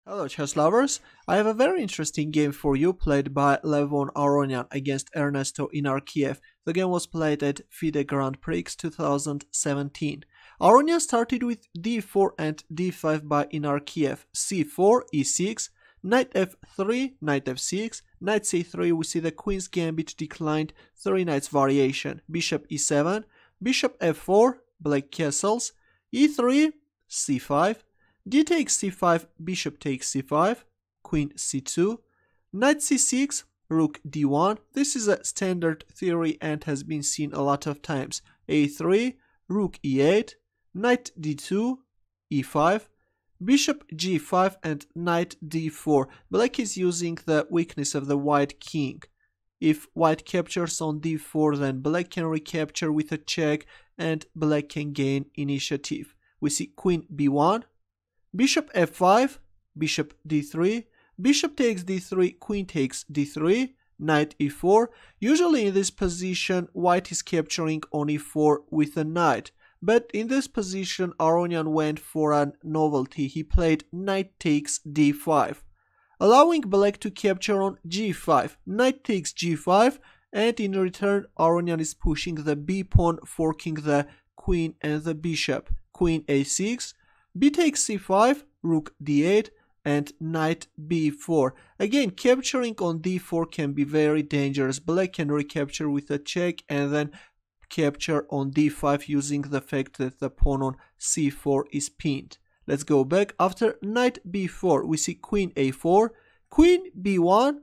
Hello chess lovers, I have a very interesting game for you played by Levon Aronian against Ernesto Inarkiev. The game was played at FIDE Grand Prix 2017. Aronian started with d4 and d5 by Inarkiev, c4, e6, knight f3, knight f6, knight c3, we see the queen's gambit declined, 3 knights variation, bishop e7, bishop f4, black castles, e3, c5, d takes c5, bishop takes c5, queen c2, knight c6, rook d1. This is a standard theory and has been seen a lot of times. a3, rook e8, knight d2, e5, bishop g5 and knight d4. Black is using the weakness of the white king. If white captures on d4, then black can recapture with a check and black can gain initiative. We see queen b1, bishop f5, bishop d3, bishop takes d3, queen takes d3, knight e4. Usually in this position, white is capturing on e4 with a knight. But in this position, Aronian went for a novelty. He played knight takes d5, allowing black to capture on g5. Knight takes g5, and in return, Aronian is pushing the b pawn, forking the queen and the bishop. Queen a6, b takes c5, rook d8, and knight b4. Again, capturing on d4 can be very dangerous. Black can recapture with a check and then capture on d5 using the fact that the pawn on c4 is pinned. Let's go back. After knight b4, we see queen a4, queen b1,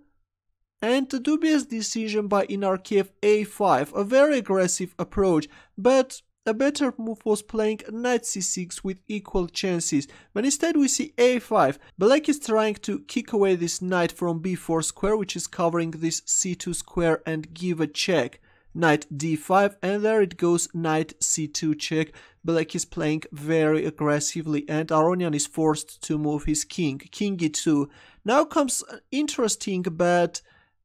and a dubious decision by Inarkiev a5. A very aggressive approach, but a better move was playing knight c6 with equal chances, but instead we see a5. Black is trying to kick away this knight from b4 square, which is covering this c2 square, and give a check. Knight d5, and there it goes, knight c2 check. Black is playing very aggressively and Aronian is forced to move his king, king e2. Now comes interesting, but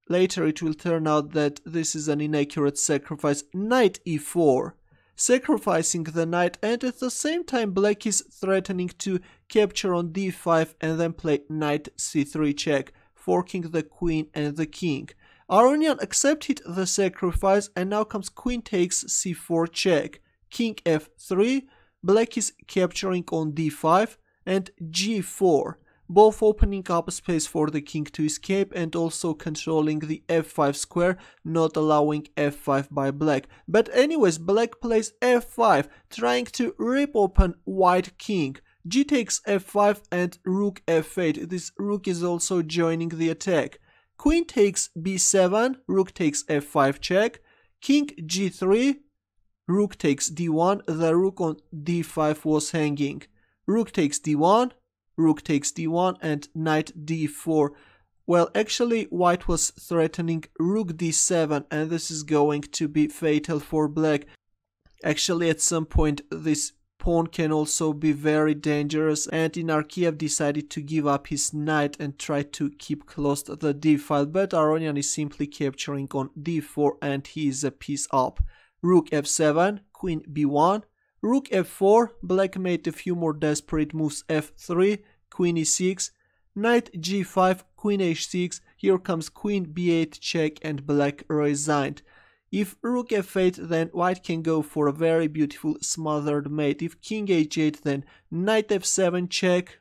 later it will turn out that this is an inaccurate sacrifice. Knight e4, sacrificing the knight, and at the same time black is threatening to capture on d5 and then play knight c3 check, forking the queen and the king. Aronian accepted the sacrifice, and now comes queen takes c4 check, king f3, black is capturing on d5 and g4, both opening up space for the king to escape and also controlling the f5 square, not allowing f5 by black. But anyways, black plays f5, trying to rip open white king. G takes f5 and rook f8. This rook is also joining the attack. Queen takes b7, rook takes f5 check, king g3, rook takes d1, the rook on d5 was hanging. Rook takes d1, rook takes d1, and knight d4. Well, actually white was threatening rook d7, and this is going to be fatal for black. Actually at some point this pawn can also be very dangerous, and Inarkiev decided to give up his knight and try to keep close to the d file, but Aronian is simply capturing on d4 and he is a piece up. Rook f7, queen b1, rook f4, black made a few more desperate moves, f3, queen e6, knight g5, queen h6, here comes queen b8 check and black resigned. If rook f8, then white can go for a very beautiful smothered mate. If king h8, then knight f7 check.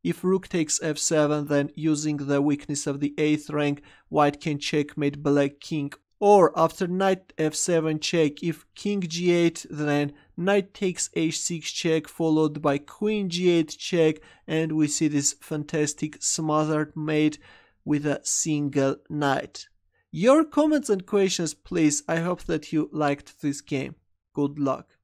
If rook takes f7, then using the weakness of the 8th rank, white can checkmate black king. Or after knight f7 check, if king g8, then knight takes h6 check, followed by queen g8 check, and we see this fantastic smothered mate with a single knight. Your comments and questions please. I hope that you liked this game. Good luck.